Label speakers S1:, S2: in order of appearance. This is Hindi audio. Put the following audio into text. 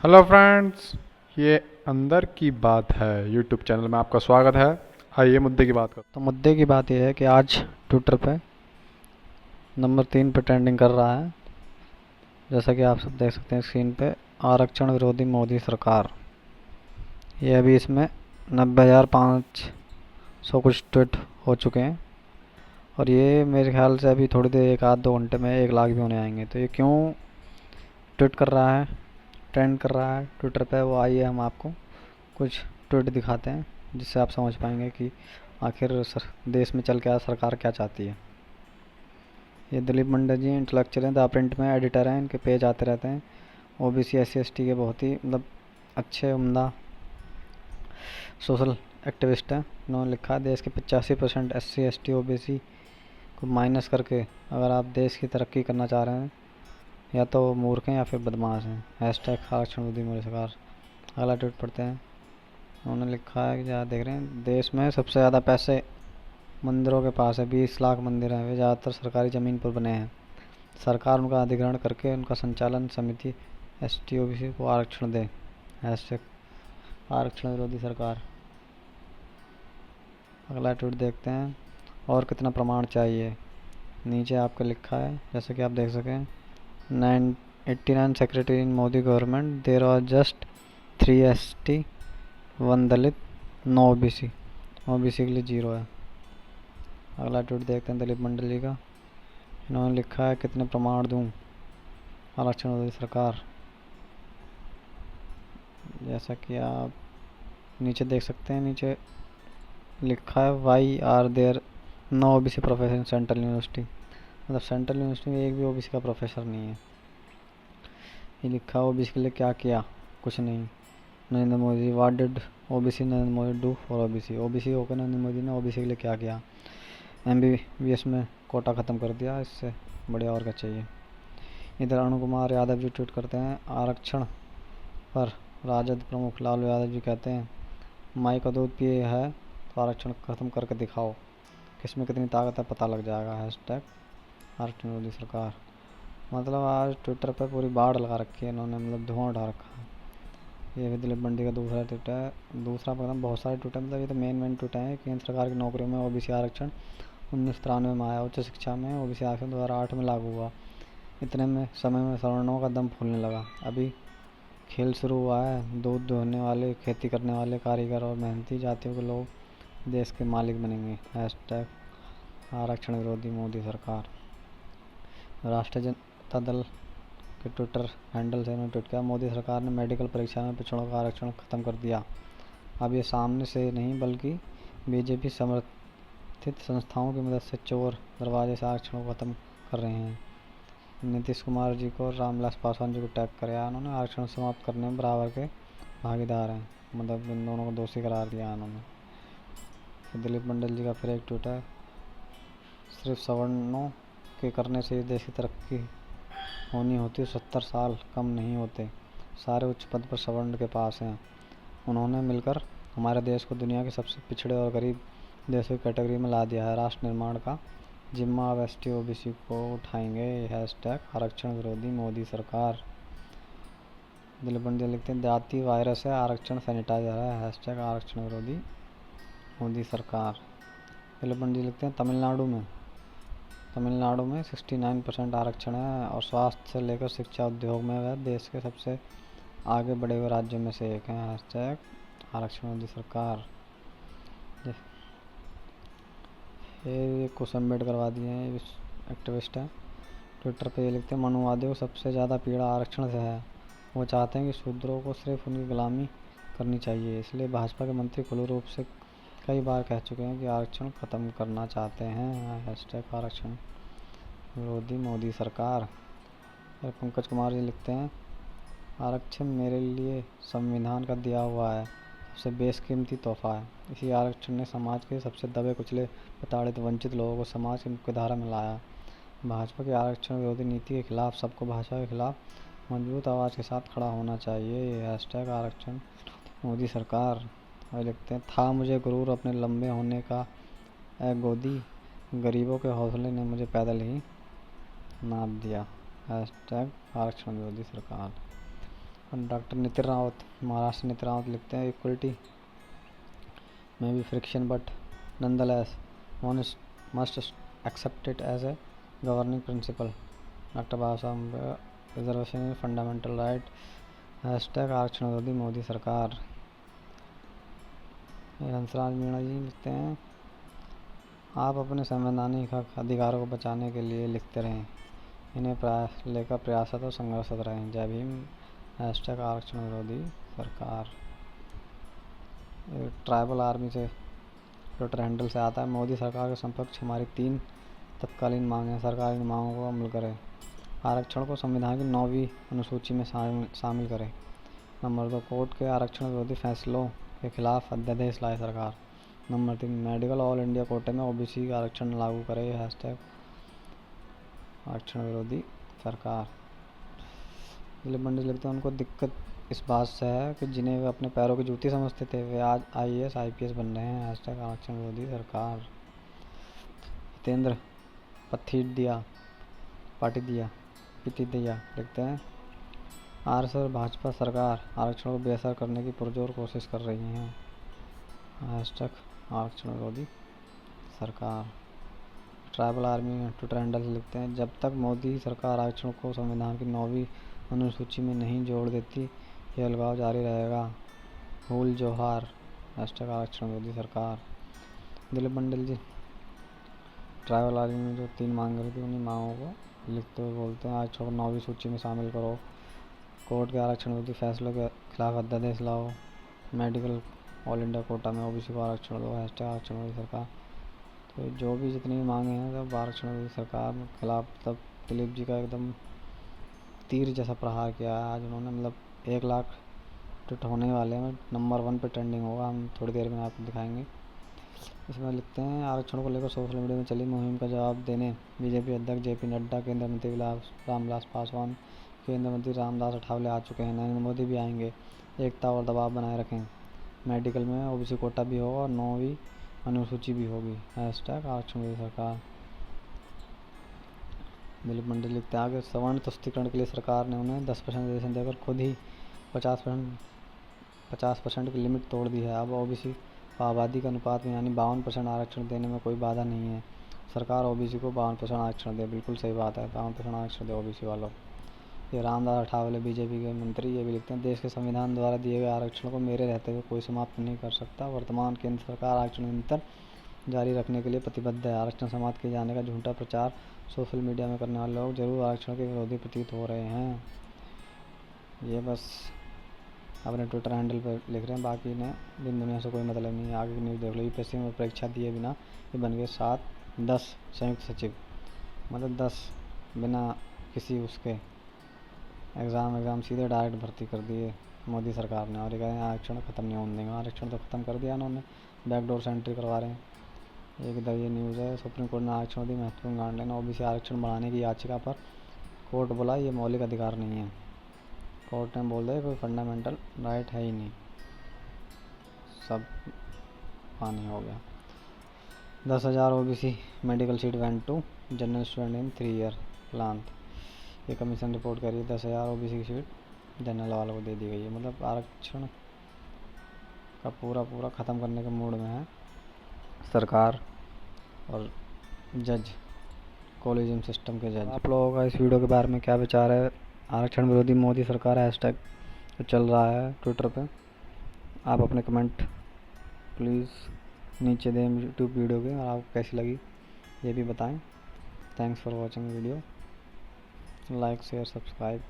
S1: हेलो फ्रेंड्स, ये अंदर की बात है यूट्यूब चैनल में आपका स्वागत है। आइए मुद्दे की बात करते
S2: तो मुद्दे की बात यह है कि आज ट्विटर पे नंबर 3 पे ट्रेंडिंग कर रहा है। जैसा कि आप सब देख सकते हैं स्क्रीन पे, आरक्षण विरोधी मोदी सरकार। ये अभी इसमें 90,500 कुछ ट्वीट हो चुके हैं और ये मेरे ख्याल से अभी थोड़ी देर, एक आध दो घंटे में 1 लाख भी होने आएंगे। तो ये क्यों ट्वीट कर रहा है, ट्रेंड कर रहा है ट्विटर पे, वो आइए हम आपको कुछ ट्वीट दिखाते हैं जिससे आप समझ पाएंगे कि आखिर देश में चल क्या, सरकार क्या चाहती है। ये दिलीप मंडल जी इंटेलेक्चुअल हैं, द प्रिंट में एडिटर हैं, इनके पेज आते रहते हैं। ओबीसी SC ST के बहुत ही अच्छे उम्दा सोशल एक्टिविस्ट हैं। इन्होंने लिखा है देश के 85% SC ST OBC को माइनस करके अगर आप देश की तरक्की करना चाह रहे हैं, या तो मूर्ख हैं या फिर बदमाश हैं। हैशटैग आरक्षण विरोधी मोदी सरकार। अगला ट्वीट पढ़ते हैं। उन्होंने लिखा है कि जहाँ देख रहे हैं, देश में सबसे ज़्यादा पैसे मंदिरों के पास है। 20 लाख मंदिर हैं, वे ज़्यादातर सरकारी ज़मीन पर बने हैं। सरकार उनका अधिग्रहण करके उनका संचालन समिति ST OBC को आरक्षण दे। हैशटैग आरक्षण विरोधी सरकार। अगला ट्वीट देखते हैं। और कितना प्रमाण चाहिए, नीचे आपको लिखा है जैसे कि आप देख सकें। 89 secretary in Modi government, there are just 3 ST 1 Dalit, no OBC। OBC के लिए 0 है। अगला ट्वीट देखते हैं दिलीप मंडल जी का। इन्होंने लिखा है कितने प्रमाण दूं, आरक्षण विरोधी सरकार। जैसा कि आप नीचे देख सकते हैं, नीचे लिखा है why are there no OBC professor in central university. मतलब सेंट्रल यूनिवर्सिटी में एक भी OBC का प्रोफेसर नहीं है। ये लिखा है OBC के लिए क्या किया, कुछ नहीं। Narendra Modi, what did OBC Narendra Modi do for OBC। OBC होकर नरेंद्र मोदी ने OBC के लिए क्या किया। MBBS में कोटा ख़त्म कर दिया, इससे बढ़िया और क्या चाहिए। इधर अरुण कुमार यादव जी ट्वीट करते हैं आरक्षण पर। राजद प्रमुख लालू यादव जी कहते हैं माई का दूध पिए है तो आरक्षण खत्म करके दिखाओ, किसमें कितनी ताकत है पता लग जाएगा। हैशटैग आरक्षण विरोधी सरकार। मतलब आज ट्विटर पर पूरी बाढ़ लगा रखी है इन्होंने, मतलब धुआं उठा रखा है। ये भी दिलीप बंडी का दूसरा ट्वीट है। दूसरा मतलब बहुत सारे ट्वीट है, मतलब ये तो मेन ट्वीट है। केंद्र सरकार की नौकरियों में OBC आरक्षण 1993 में आया। उच्च शिक्षा में OBC आरक्षण 2008 में लागू हुआ। इतने में समय में सवर्णों का दम फूलने लगा। अभी खेल शुरू हुआ है। दूध दुहने वाले, खेती करने वाले, कारीगर और मेहनती जातियों के लोग देश के मालिक बनेंगे। हैशटैग आरक्षण विरोधी मोदी सरकार। राष्ट्रीय जनता दल के ट्विटर हैंडल से उन्होंने ट्वीट किया मोदी सरकार ने मेडिकल परीक्षा में पिछड़ों का आरक्षण खत्म कर दिया। अब ये सामने से नहीं बल्कि बीजेपी समर्थित संस्थाओं की मदद से चोर दरवाजे से आरक्षण को खत्म कर रहे हैं। नीतीश कुमार जी को और रामविलास पासवान जी को टैग कराया उन्होंने। आरक्षण समाप्त करने में बराबर के भागीदार हैं, मतलब इन दोनों को दोषी करार दिया उन्होंने। फिर दिलीप मंडल जी का फिर एक ट्वीट है, सिर्फ सवर्णों के करने से देश की तरक्की होनी होती है 70 साल कम नहीं होते। सारे उच्च पद पर सवर्ण के पास हैं। उन्होंने मिलकर हमारे देश को दुनिया के सबसे पिछड़े और गरीब देशों की कैटेगरी में ला दिया है। राष्ट्र निर्माण का जिम्मा अब ST OBC को उठाएंगे। हैशटैग आरक्षण विरोधी मोदी सरकार। दिलीप बंडी लिखते हैं जाति वायरस है, आरक्षण सैनिटाइजर है। हैशटैग आरक्षण विरोधी मोदी सरकार। दिलीप बंडी लिखते हैं तमिलनाडु में 69% आरक्षण है और स्वास्थ्य से लेकर शिक्षा उद्योग में वह देश के सबसे आगे बढ़े हुए राज्यों में से एक है। हैशटैग आरक्षण विरोधी सरकार। ये को सबमिट करवा दिए हैं, एक्टिविस्ट है। ट्विटर पे ये लिखते हैं मनुवादियों को सबसे ज़्यादा पीड़ा आरक्षण से है। वो चाहते हैं कि शूद्रों को सिर्फ उनकी गुलामी करनी चाहिए, इसलिए भाजपा के मंत्री खुले रूप से कई बार कह चुके हैं कि आरक्षण ख़त्म करना चाहते हैं। हैशटैग आरक्षण विरोधी मोदी सरकार। और पंकज कुमार जी लिखते हैं आरक्षण मेरे लिए संविधान का दिया हुआ है सबसे बेशकीमती तोहफा है। इसी आरक्षण ने समाज के सबसे दबे कुचले, प्रताड़ित, वंचित लोगों को समाज की मुख्यधारा में लाया। भाजपा की आरक्षण विरोधी नीति के खिलाफ सबको भाजपा के खिलाफ मजबूत आवाज़ के साथ खड़ा होना चाहिए। हैशटैग आरक्षण मोदी सरकार। और लिखते हैं था मुझे गुरूर अपने लंबे होने का, ए गोदी गरीबों के हौसले ने मुझे पैदल ही नाप दिया। हैशटैग आरक्षण विरोधी सरकार। और डॉक्टर नितिन रावत, महाराष्ट्र नितिन रावत लिखते हैं इक्वलिटी में भी friction but nonetheless one must accept it as a governing principle. Doctor Baba Saheb Ambedkar, reservation is fundamental right, hashtag आरक्षण विरोधी मोदी सरकार। हंसराज मीणा जी लिखते हैं आप अपने संवैधानिक हक अधिकारों को बचाने के लिए लिखते रहें, इन्हें प्रयास लेकर प्रयासरत और संघर्षरत रहें। जय भीम, हैशटैग आरक्षण विरोधी सरकार। ट्राइबल आर्मी से ट्विटर हैंडल से आता है मोदी सरकार के समकक्ष हमारी 3 तत्कालीन मांगें, सरकार इन मांगों को अमल करे। आरक्षण को संविधान की 9वीं अनुसूची में शामिल करें। नंबर 2, कोर्ट के आरक्षण विरोधी फैसलों के खिलाफ अध्यादेश लाए सरकार। नंबर 3, मेडिकल ऑल इंडिया कोटे में ओबीसी का आरक्षण लागू करे, हैशटैग आरक्षण विरोधी सरकार। दिलीप मंडी लिखते हैं उनको दिक्कत इस बात से है कि जिन्हें वे अपने पैरों की जूती समझते थे वे आज आईएएस आईपीएस बन रहे हैं, हैशटैग आरक्षण विरोधी सरकार। हितेंद्र पाटिदिया लिखते हैं आरएसएस और भाजपा सरकार आरक्षण को बेअसर करने की पुरजोर कोशिश कर रही है, हैशटैग आरक्षण विरोधी सरकार। ट्राइबल आर्मी ट्विटर हैंडल से लिखते हैं जब तक मोदी सरकार आरक्षण को संविधान की 9वीं अनुसूची में नहीं जोड़ देती यह अलगाव जारी रहेगा। हुल जोहार, हैशटैग आरक्षण विरोधी सरकार। दिलीप मंडल जी ट्राइबल आर्मी में जो 3 मांग रही थी उन्हीं मांगों को लिखते हुए बोलते हैं आरक्षण को 9वीं सूची में शामिल करो, कोर्ट के आरक्षण विरोधी फैसलों के खिलाफ अध्यादेश लाओ, मेडिकल ऑल इंडिया कोटा में ओबीसी को आरक्षण दो, हैशटैग आरक्षण विरोधी सरकार। तो जो भी जितनी भी मांगे हैं सब आरक्षण विरोधी सरकार के खिलाफ। तब दिलीप जी का एकदम तीर जैसा प्रहार किया है आज उन्होंने, मतलब 1 लाख ट्वीट होने वाले हैं, नंबर 1 पे ट्रेंडिंग होगा, हम थोड़ी देर में आपको दिखाएंगे। इसमें लिखते हैं आरक्षण को लेकर सोशल मीडिया में चली मुहिम का जवाब देने बीजेपी अध्यक्ष जेपी नड्डा, केंद्रीय मंत्री रामविलास पासवान, केंद्रीय मंत्री रामदास अठावले आ चुके हैं, नरेंद्र मोदी भी आएंगे। एकता और दबाव बनाए रखें, मेडिकल में ओबीसी कोटा भी होगा और 9वीं अनुसूची भी होगी, हैशटैग आरक्षण विरोधी सरकार। दिलीप मंडी लिखते हैं आगे सवर्ण तुष्टिकरण के लिए सरकार ने उन्हें 10% रिजर्वेशन देकर खुद ही 50% की लिमिट तोड़ दी है। अब ओबीसी को आबादी के अनुपात में यानी 52% आरक्षण देने में कोई बाधा नहीं है। सरकार ओबीसी को 52% आरक्षण दे, बिल्कुल सही बात है, 52% आरक्षण दे ओबीसी वालों। ये रामदास अठावले बीजेपी के मंत्री ये भी लिखते हैं देश के संविधान द्वारा दिए गए आरक्षण को मेरे रहते हुए कोई समाप्त नहीं कर सकता। वर्तमान केंद्र सरकार आरक्षण निरंतर जारी रखने के लिए प्रतिबद्ध है। आरक्षण समाप्त किए जाने का झूठा प्रचार सोशल मीडिया में करने वाले लोग जरूर आरक्षण के विरोधी प्रतीत हो रहे हैं। ये बस अपने ट्विटर हैंडल पर लिख रहे हैं, बाकी ने दिन दुनिया से कोई मतलब नहीं है। आगे की न्यूज़ देख लो। यूपीएससी में परीक्षा दिए बिना ये बन गए 10 संयुक्त सचिव, मतलब 10 बिना किसी उसके एग्ज़ाम सीधे डायरेक्ट भर्ती कर दिए मोदी सरकार ने। और ये कह रहे हैं आरक्षण ख़त्म नहीं होने देंगे, आरक्षण तो ख़त्म कर दिया उन्होंने, बैकडोर से एंट्री करवा रहे हैं। एक इधर ये न्यूज़ है सुप्रीम कोर्ट ने आरक्षण दी महत्वपूर्ण गाइडलाइन, ओबीसी आरक्षण बढ़ाने की याचिका पर कोर्ट बोला ये मौलिक अधिकार नहीं है। कोर्ट ने बोल दिया कोई फंडामेंटल राइट है ही नहीं, सब पानी हो गया। 10,000 OBC medical seat went to general student in 3 year plan. ये कमीशन रिपोर्ट कर रही है 10,000 ओबीसी की सीट जनरल वालों को दे दी गई है। मतलब आरक्षण का पूरा ख़त्म करने के मूड में है सरकार और जज, कॉलेजियम सिस्टम के जज। आप लोगों का इस वीडियो के बारे में क्या विचार है? आरक्षण विरोधी मोदी सरकार हैशटैग जो चल रहा है ट्विटर पे, आप अपने कमेंट प्लीज़ नीचे दें यूट्यूब वीडियो के, और आपको कैसी लगी ये भी बताएं। Thanks for watching video, like share subscribe.